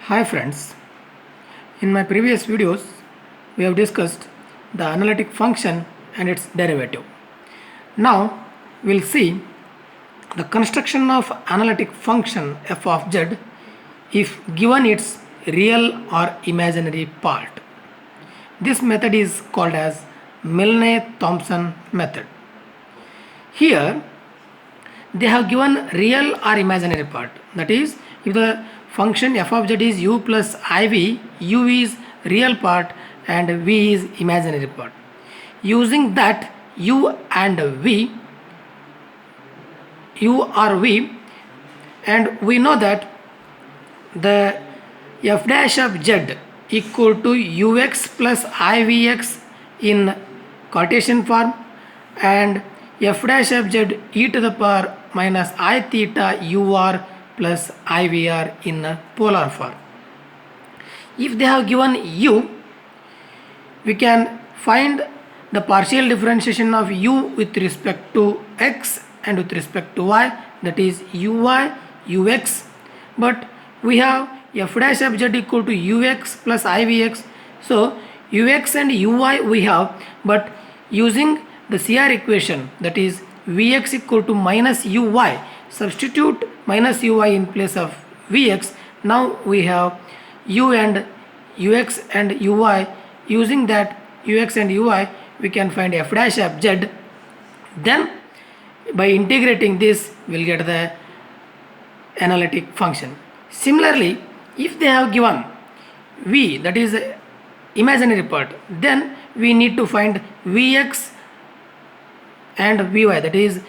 Hi friends, in my previous videos we have discussed the analytic function and its derivative. Now we will see the construction of analytic function f of z if given its real or imaginary part. This method is called as Milne-Thomson method. Here they have given real or imaginary part, that is if the function f of z is u plus iv, u is real part and v is imaginary part. Using that u and v, u or v, and we know that the f dash of z equal to ux plus ivx in Cartesian form and f dash of z e to the power minus I theta ur plus ivr in polar form. If they have given u, we can find the partial differentiation of u with respect to x and with respect to y, that is uy ux, but we have f dash of z equal to ux plus ivx, so ux and uy we have, but using the CR equation, that is Vx equal to minus Uy, substitute minus Uy in place of Vx. Now we have U and Ux and Uy. Using that Ux and Uy, we can find f dash of z. Then by integrating this, we'll get the analytic function. Similarly, if they have given V, that is imaginary part, then we need to find Vx and Vy, that is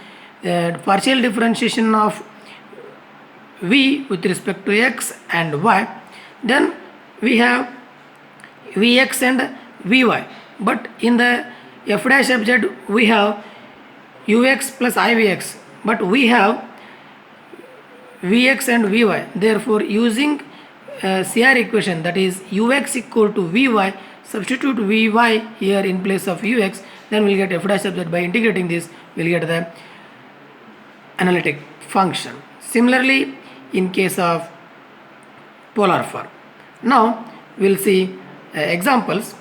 partial differentiation of V with respect to x and y. Then we have Vx and Vy, but in the f dash of z we have ux plus ivx, but we have Vx and Vy. Therefore using CR equation, that is ux equal to Vy, substitute Vy here in place of ux, then we'll get f dash of z. By integrating this, we'll get the analytic function. Similarly, in case of polar form. Now we'll see examples.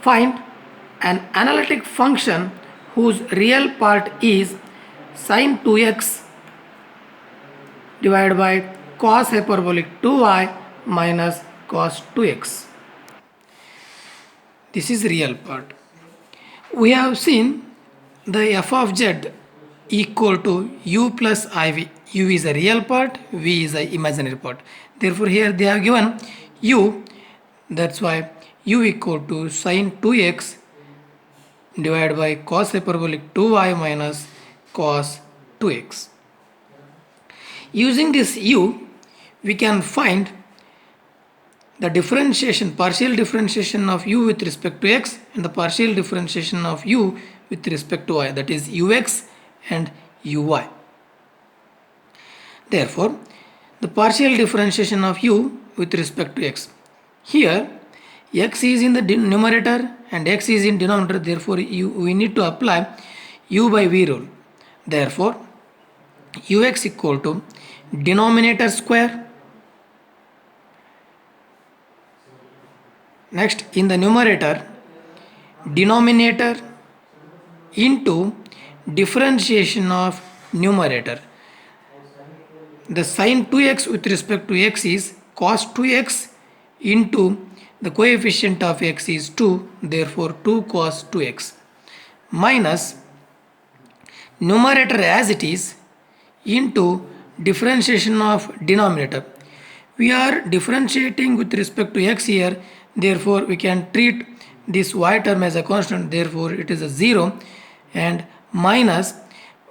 Find an analytic function whose real part is sine 2x divided by cos hyperbolic 2y minus cos 2x. This is real part. We have seen the f of z equal to u plus iv. U is a real part, v is a imaginary part. Therefore here they have given u, that's why u equal to sine 2x divided by cos hyperbolic 2y minus cos 2x. Using this u, we can find the differentiation, partial differentiation of u with respect to x and the partial differentiation of u with respect to y, that is ux and uy. Therefore, the partial differentiation of u with respect to x. Here, x is in the numerator and x is in denominator, therefore we need to apply u by v rule. Therefore, ux equal to denominator square. Next, in the numerator, denominator into differentiation of numerator. The sine 2x with respect to x is cos 2x into the coefficient of x is 2, therefore 2 cos 2x, minus numerator as it is into differentiation of denominator. We are differentiating with respect to x here, therefore we can treat this y term as a constant, therefore it is a 0, and minus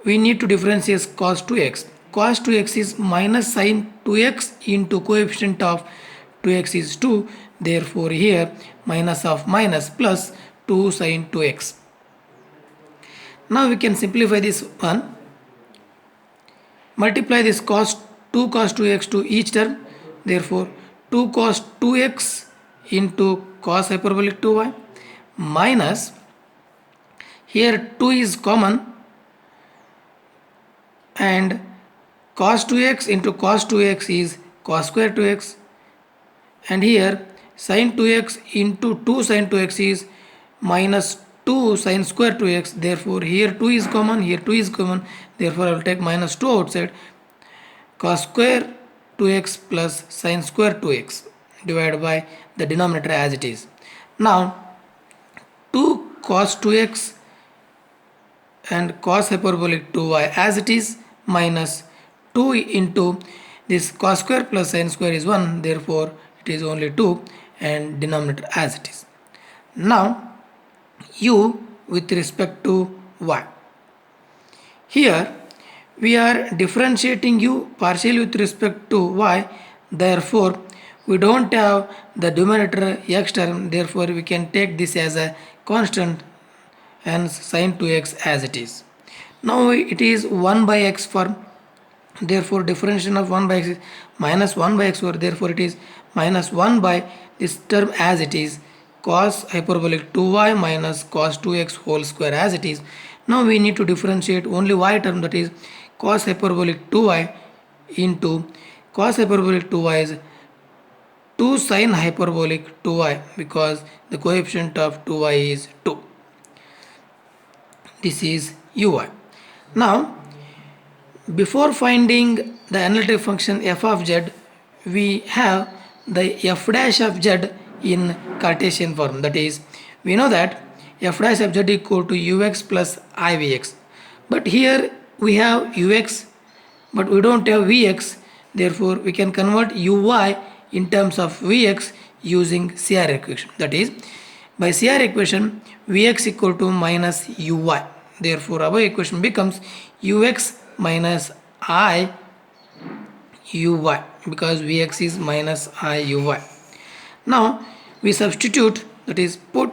we need to differentiate cos 2x. Cos 2x is minus sine 2x into coefficient of 2x is 2, therefore here minus of minus plus 2 sine 2x. Now we can simplify this one. Multiply this cos 2 cos 2x to each term, therefore 2 cos 2x into cos hyperbolic 2y minus, here 2 is common and cos 2x into cos 2x is cos square 2x, and here sin 2x into 2 sin 2x is minus 2 sin square 2x. Therefore here 2 is common, here 2 is common, therefore I will take minus 2 outside. Cos square 2x plus sin square 2x divided by the denominator as it is. Now 2 cos 2x and cos hyperbolic 2y as it is minus 2 into this cos square plus sin square is 1, therefore it is only 2 and denominator as it is. Now u with respect to y. Here we are differentiating u partially with respect to y, therefore we don't have the denominator x term, therefore we can take this as a constant, hence sin 2x as it is. Now it is 1 by x form, therefore differentiation of 1 by x is minus 1 by x square, therefore it is minus 1 by this term as it is, cos hyperbolic 2y minus cos 2x whole square as it is. Now we need to differentiate only y term, that is cos hyperbolic 2y into cos hyperbolic 2y is 2 sin hyperbolic 2y because the coefficient of 2y is 2. This is uy. Now before finding the analytic function f of z, we have the f dash of z in Cartesian form, that is we know that f dash of z equal to ux plus ivx, but here we have ux but we don't have vx, therefore we can convert uy in terms of vx using CR equation, that is by CR equation vx equal to minus uy, therefore our equation becomes ux minus I uy because vx is minus I uy. Now we substitute, that is put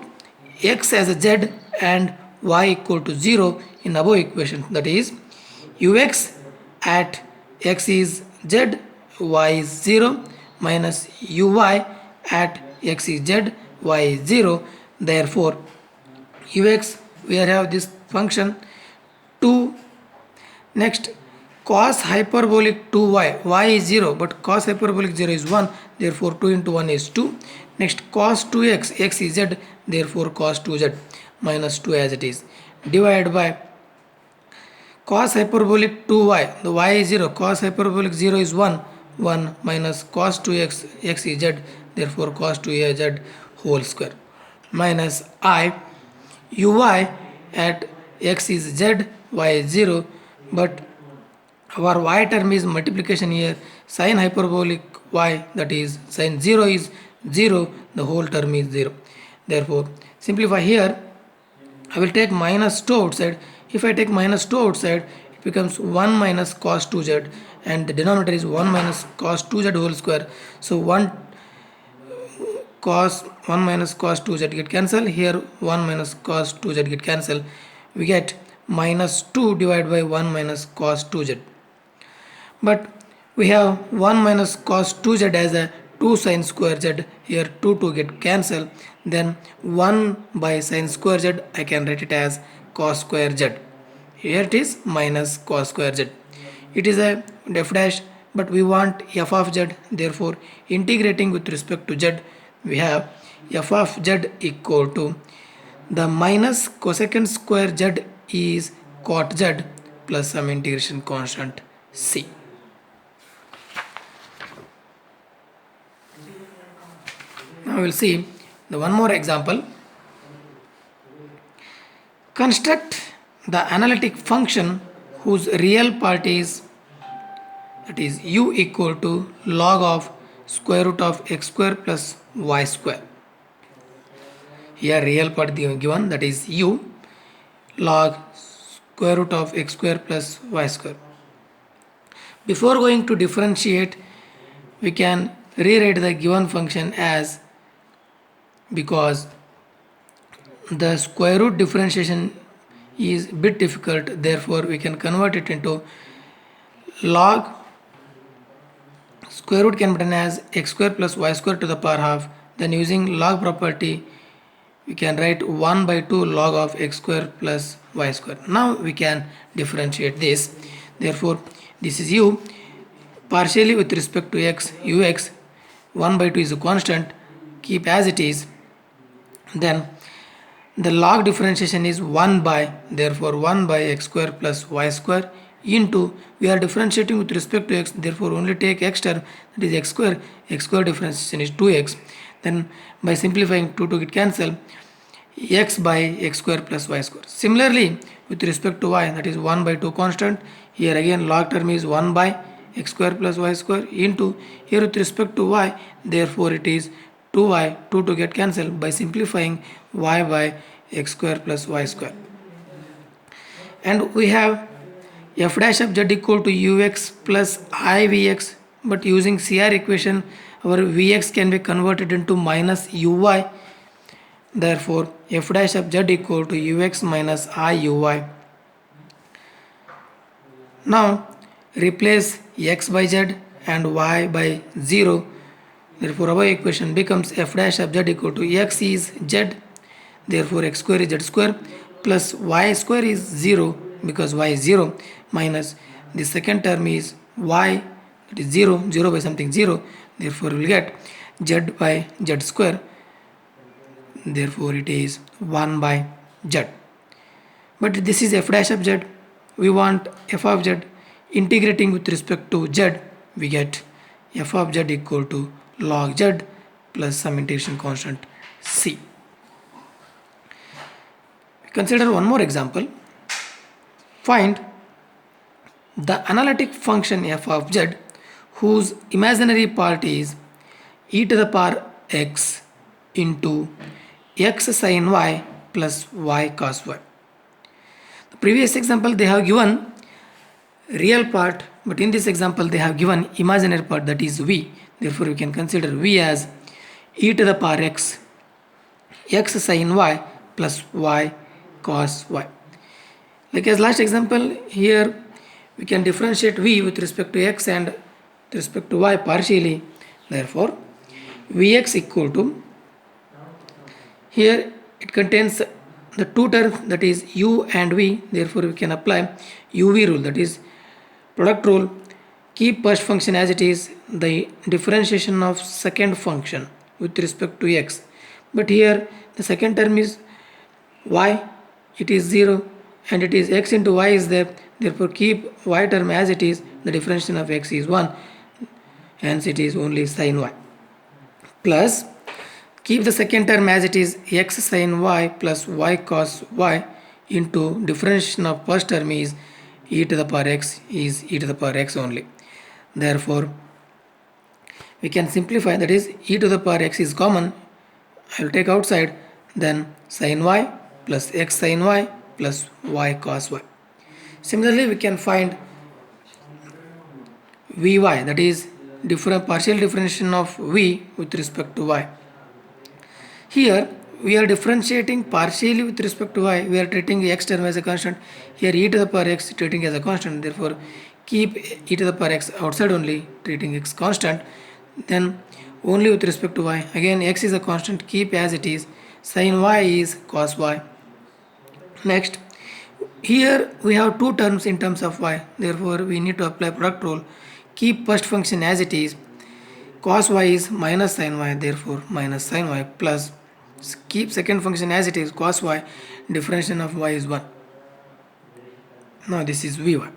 x as a z and y equal to 0 in above equation, that is ux at x is z, y is 0 minus uy at x is z, y is 0, therefore ux we have this function 2. Next cos hyperbolic 2y, y is 0 but cos hyperbolic 0 is 1, therefore 2 into 1 is 2. Next cos 2x, x is z, therefore cos 2z minus 2 as it is, divided by cos hyperbolic 2y, the y is 0, cos hyperbolic 0 is 1, 1 minus cos 2x, x is z, therefore cos 2z whole square minus I uy at x is z, y is 0, but our y term is multiplication here, sin hyperbolic y, that is sin 0 is 0, the whole term is 0, therefore simplify here I will take minus 2 outside. If I take minus 2 outside, it becomes 1 minus cos 2z and the denominator is 1 minus cos 2z whole square, so 1 minus cos 2z get cancelled, here 1 minus cos 2z get cancelled, we get minus 2 divided by 1 minus cos 2z, but we have 1 minus cos 2z as a 2 sin square z, here 2 get cancelled, then 1 by sin square z I can write it as cos square z, here it is minus cos square z. It is a f dash but we want f of z, therefore integrating with respect to z we have f of z equal to the minus cosecant square z is cot z plus some integration constant c. Now we will see the one more example. Construct the analytic function whose real part is, that is u equal to log of square root of x square plus y square. Here real part given, that is u log square root of x square plus y square. Before going to differentiate, we can rewrite the given function as, because the square root differentiation is a bit difficult, therefore we can convert it into log square root can be written as x square plus y square to the power half, then using log property we can write 1 by 2 log of x square plus y square. Now we can differentiate this, therefore this is u partially with respect to x ux, 1 by 2 is a constant, keep as it is. Then the log differentiation is 1 by, therefore 1 by x square plus y square into, we are differentiating with respect to x, therefore only take x term, that is x square differentiation is 2x. Then by simplifying 2 to get cancel, x by x square plus y square. Similarly with respect to y, that is 1 by 2 constant, here again log term is 1 by x square plus y square into, here with respect to y, therefore it is 2y, 2 to get cancelled by simplifying y by x square plus y square. And we have f dash of z equal to ux plus ivx, but using CR equation our vx can be converted into minus uy, therefore f dash of z equal to ux minus iuy. Now replace x by z and y by 0, therefore our equation becomes f dash of z equal to x is z, therefore x square is z square plus y square is 0 because y is 0 minus the second term is y, that is 0 by something 0, therefore we will get z by z square, therefore it is 1 by z. But this is f dash of z, we want f of z, integrating with respect to z, we get f of z equal to log z plus some integration constant c. Consider one more example. Find the analytic function f of z whose imaginary part is e to the power x into x sin y plus y cos y. The previous example they have given real part, but in this example they have given imaginary part, that is v. Therefore we can consider v as e to the power x sin y plus y cos y. Like as last example, here we can differentiate v with respect to x and with respect to y partially. Therefore vx equal to, here it contains the two terms, that is u and v, therefore we can apply uv rule, that is product rule. Keep first function as it is, the differentiation of second function with respect to x, but here the second term is y, it is 0 and it is x into y is there, therefore keep y term as it is, the differentiation of x is 1, hence it is only sin y, plus keep the second term as it is, x sin y plus y cos y into differentiation of first term is e to the power x is e to the power x only. Therefore we can simplify, that is e to the power x is common, I will take outside, then sin y plus x sin y plus y cos y. Similarly we can find vy, that is partial differentiation of v with respect to y. Here we are differentiating partially with respect to y, we are treating x term as a constant, here e to the power x treating as a constant, therefore keep e to the power x outside only, treating x constant, then only with respect to y, again x is a constant, keep as it is, sin y is cos y. Next, here we have two terms in terms of y, therefore we need to apply product rule. Keep first function as it is, cos y is minus sin y, therefore minus sin y, plus keep second function as it is, cos y, differentiation of y is 1. Now this is vy,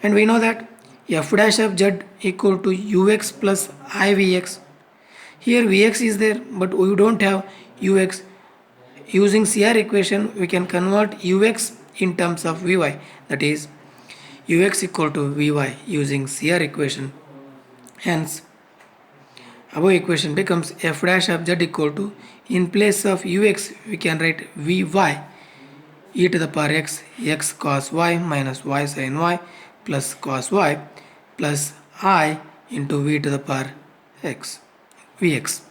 and we know that f dash of z equal to ux plus ivx. Here vx is there, but we don't have ux. Using CR equation we can convert ux in terms of vy, that is ux equal to vy using CR equation, hence above equation becomes f dash of z equal to, in place of ux we can write vy e to the power x x cos y minus y sin y plus cos y plus I into v to the power x vx.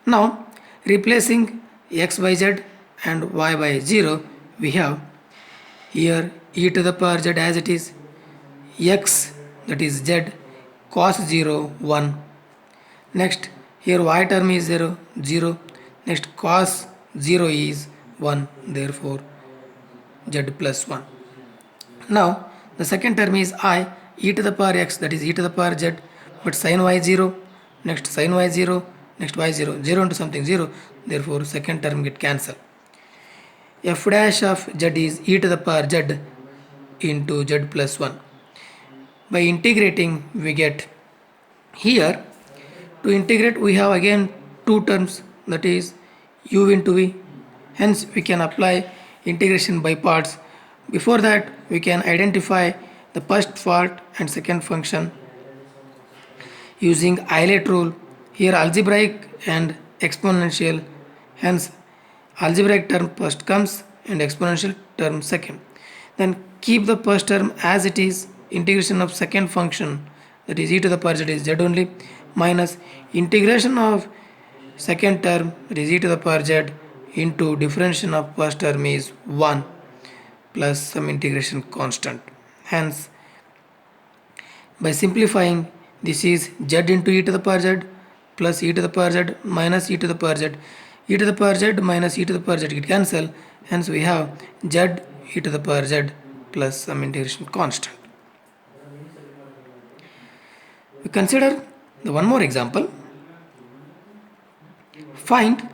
Now replacing x by z and y by 0, we have here e to the power z as it is, x, that is z, cos 0 1, next here y term is 0 0, next cos 0 is 1, therefore z plus 1. Now the second term is I, e to the power x, that is e to the power z but sin y 0, next sin y 0, next y 0, 0 into something 0, therefore second term get cancelled. F dash of z is e to the power z into z plus 1. By integrating we get here, to integrate we have again two terms, that is u into v, hence we can apply integration by parts. Before that we can identify the first part and second function using Eilert rule. Here algebraic and exponential, hence algebraic term first comes and exponential term second. Then keep the first term as it is, integration of second function, that is e to the power z is z only, minus integration of second term, that is e to the power z, into differentiation of first term is 1 plus some integration constant. Hence by simplifying, this is z into e to the power z plus e to the power z minus e to the power z. E to the power z minus e to the power z get cancel. Hence we have z e to the power z plus some integration constant. We consider the one more example. Find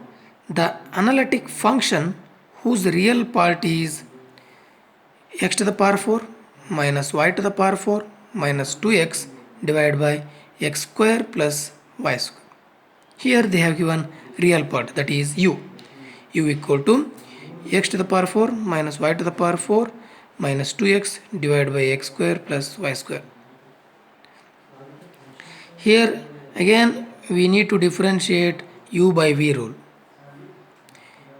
the analytic function whose real part is x to the power 4 minus y to the power 4 minus 2x divided by x square plus y square. Here they have given real part, that is u. U equal to x to the power 4 minus y to the power 4 minus 2x divided by x square plus y square. Here again we need to differentiate u by v rule.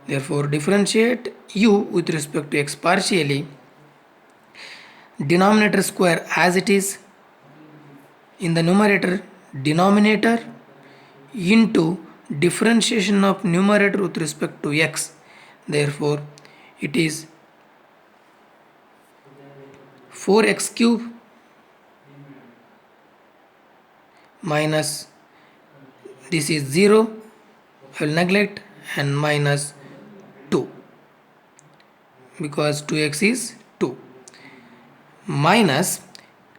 Therefore differentiate u with respect to x partially, denominator square as it is, in the numerator denominator into differentiation of numerator with respect to x. Therefore it is 4x cube minus, this is 0, I will neglect, and minus 2 because 2x is 2, minus,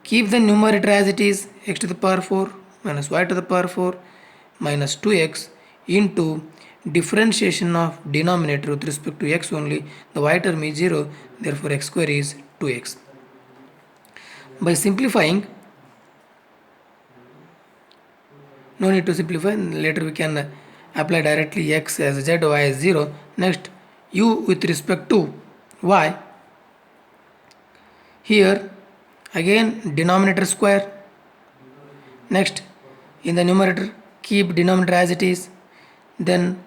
keep the numerator as it is, x to the power 4 minus y to the power 4 minus 2x into differentiation of denominator with respect to x only, the y term is 0, therefore x square is 2x. By simplifying, no need to simplify, later we can apply directly x as z, y as 0. Next u with respect to y, here again denominator square, next in the numerator keep denominator as it is, then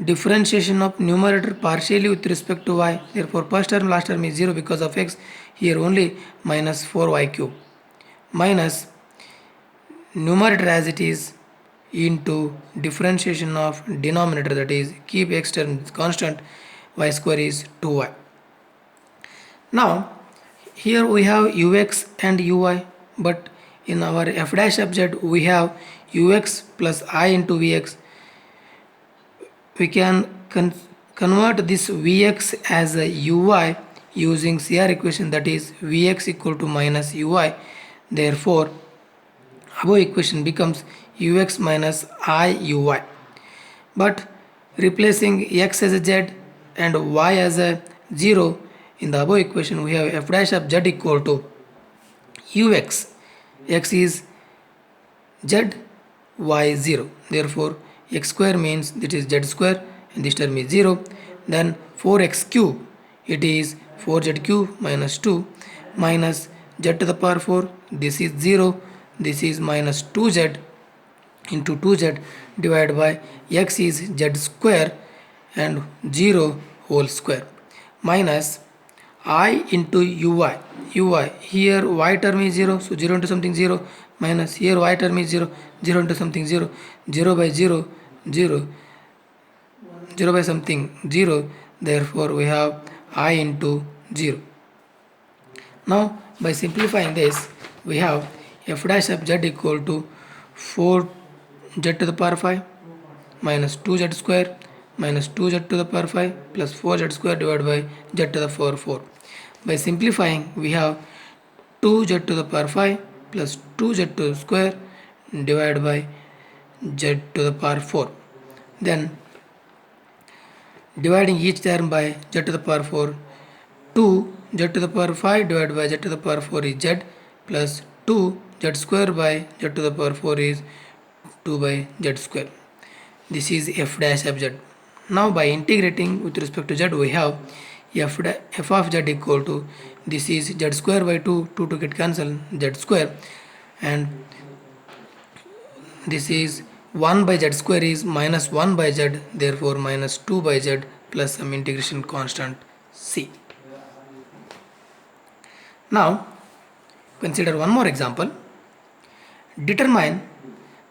differentiation of numerator partially with respect to y, therefore first term last term is 0 because of x, here only minus 4y cube, minus numerator as it is into differentiation of denominator, that is keep x term constant, y square is 2y. Now here we have ux and uy, but in our f dash of z we have ux plus I into vx. We can convert this vx as a uy using CR equation, that is vx equal to minus uy. Therefore above equation becomes ux minus iuy, but replacing x as a z and y as a 0 in the above equation, we have f dash of z equal to ux, x is z, y 0, therefore x square means that is z square and this term is 0. Then 4x cube, it is 4z cube minus 2 minus z to the power 4, this is 0, this is minus 2z into 2z divided by x is z square and 0 whole square, minus I into uy. Here y term is 0, so 0 into something 0, minus here y term is 0, 0 into something 0, 0 by 0, 0, 0 by something 0, therefore we have I into 0. Now by simplifying this, we have f dash of z equal to 4z to the power 5 minus 2z square minus 2z to the power 5 plus 4z square divided by z to the power 4. By simplifying, we have 2z to the power 5 plus 2z to the square divided by z to the power 4. Then dividing each term by z to the power 4, 2 z to the power 5 divided by z to the power 4 is z, plus 2 z square by z to the power 4 is 2 by z square. This is f dash of z. Now by integrating with respect to z, we have f of z equal to, this is z square by 2, 2 to get cancelled, z square, and this is 1 by z square is minus 1 by z, therefore minus 2 by z plus some integration constant c. Now consider one more example. Determine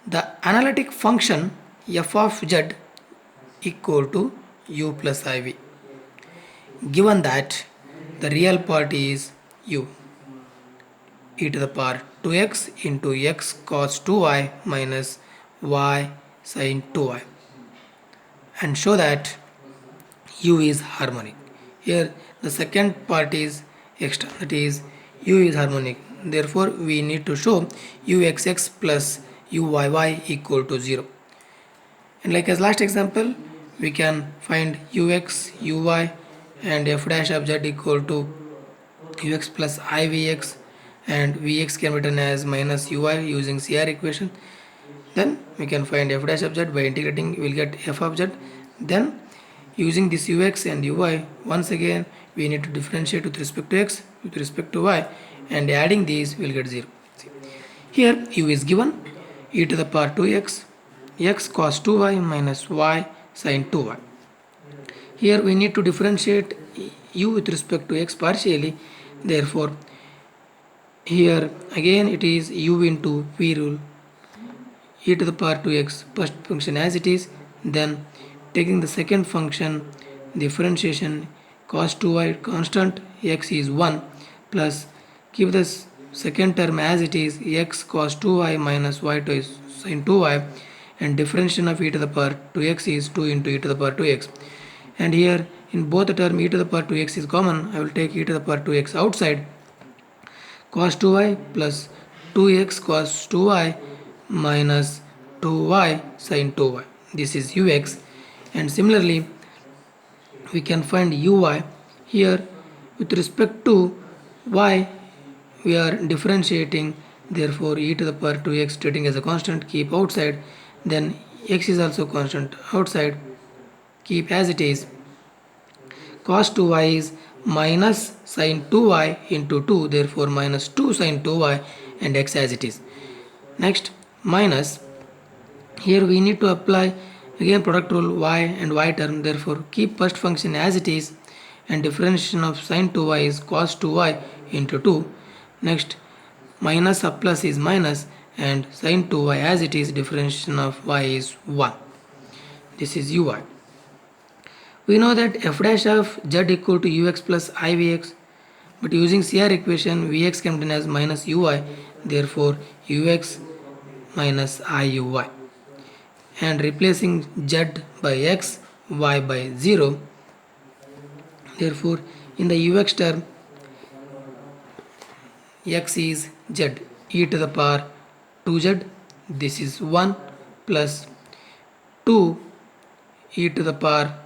the analytic function f of z equal to u plus iv, given that the real part is u, e to the power 2x into x cos 2y minus y sin 2y, and show that u is harmonic. Here the second part is extra, that is u is harmonic. Therefore we need to show uxx plus uyy equal to 0. And like as last example, we can find ux, uy and f dash of z equal to ux plus ivx, and vx can be written as minus ui using CR equation. Then we can find f dash of z by integrating, we will get f of z. Then using this ux and uy, once again we need to differentiate with respect to x, with respect to y, and adding these we will get 0. See, here u is given, e to the power 2x, x cos 2y minus y sin 2y. Here we need to differentiate u with respect to x partially, therefore here again it is u into p rule, e to the power 2x first function as it is, then taking the second function differentiation, cos 2y constant, x is 1, plus keep this second term as it is, x cos 2y minus y to sin 2y, and differentiation of e to the power 2x is 2 into e to the power 2x. And here in both the term e to the power 2x is common, I will take e to the power 2x outside, cos 2y plus 2x cos 2y minus 2y sin 2y. This is ux. And similarly we can find uy. Here with respect to y we are differentiating, therefore e to the power 2x treating as a constant, keep outside, then x is also constant outside, keep as it is, cos 2y is minus sin 2y into 2, therefore minus 2 sin 2y, and x as it is. Next minus, here we need to apply again product rule, y and y term, therefore keep first function as it is, and differentiation of sin 2y is cos 2y into 2. Next minus of plus is minus, and sin 2y as it is, differentiation of y is 1. This is uy. We know that f dash of z equal to ux plus ivx, but using CR equation vx can be written as minus ui, therefore ux minus iuy, and replacing z by x, y by 0, therefore in the ux term x is z, e to the power 2z, this is 1, plus 2 e to the power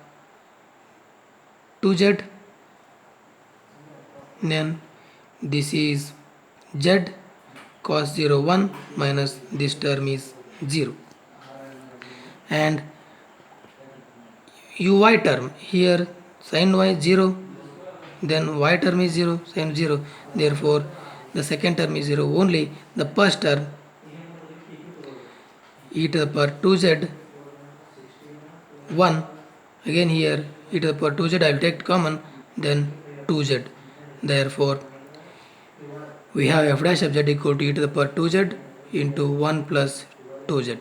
2z, then this is z cos 0 1 minus this term is 0, and uy term, here sin y 0, then y term is 0, sin 0, therefore the second term is 0, only the first term e to the power 2z 1, again here e to the power 2z I will take common, then 2z, therefore we have f dash of z equal to e to the power 2z into 1 plus 2z.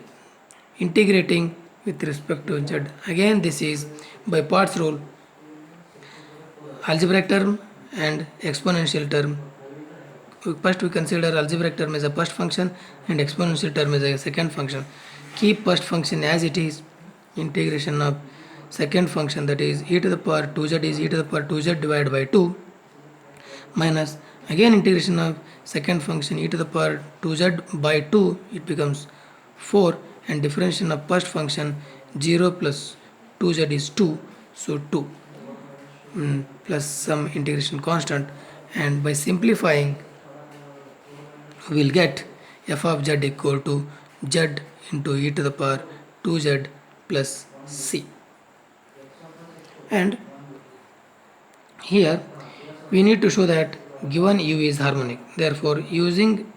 Integrating with respect to z, again this is by parts rule, algebraic term and exponential term. First we consider algebraic term as a first function and exponential term as a second function. Keep first function as it is, integration of second function, that is e to the power 2z is e to the power 2z divided by 2, minus again integration of second function e to the power 2z by 2, it becomes 4, and differentiation of first function 0 plus 2z is 2, so 2 plus some integration constant, and by simplifying we'll get f of z equal to z into e to the power 2z plus c. And here we need to show that given u is harmonic, therefore using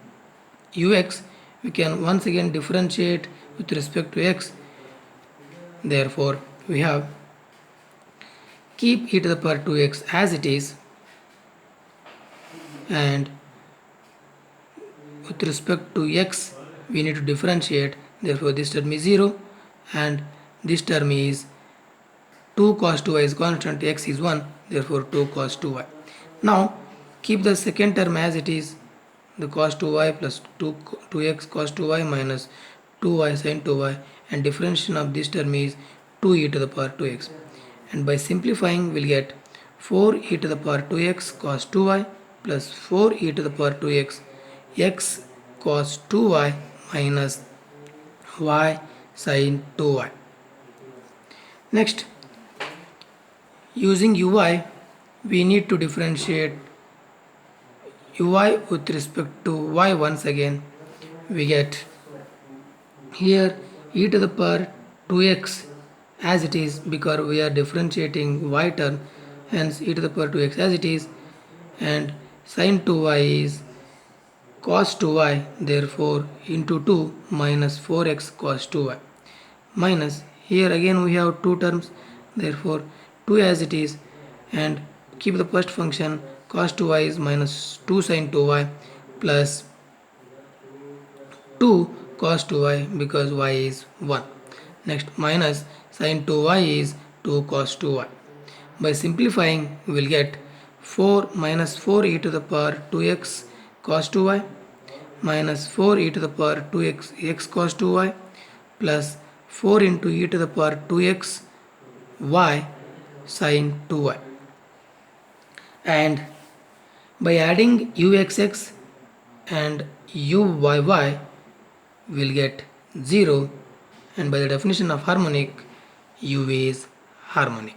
ux we can once again differentiate with respect to x. Therefore we have keep e to the power 2x as it is, and with respect to x we need to differentiate, therefore this term is 0 and this term is 2 cos 2y is constant, x is 1, therefore 2 cos 2y. Now keep the second term as it is, the cos 2y plus 2x cos 2y minus 2y sin 2y, and differentiation of this term is 2e to the power 2x, and by simplifying we'll get 4e to the power 2x cos 2y plus 4e to the power 2x x cos 2y minus y sin 2y. Next, using uy we need to differentiate uy with respect to y. Once again we get here e to the power 2x as it is because we are differentiating y term, hence e to the power 2x as it is, and sin 2y is cos 2y, therefore into 2 minus 4x cos 2y, minus here again we have two terms, therefore 2 as it is, and keep the first function cos 2y is minus 2 sin 2y plus 2 cos 2y because y is 1. Next minus sin 2y is 2 cos 2y. By simplifying we will get 4 minus 4 e to the power 2x cos 2y minus 4 e to the power 2x x cos 2y plus 4 into e to the power 2x y sin 2y. And by adding uxx and uyy we'll get 0, and by the definition of harmonic u is harmonic.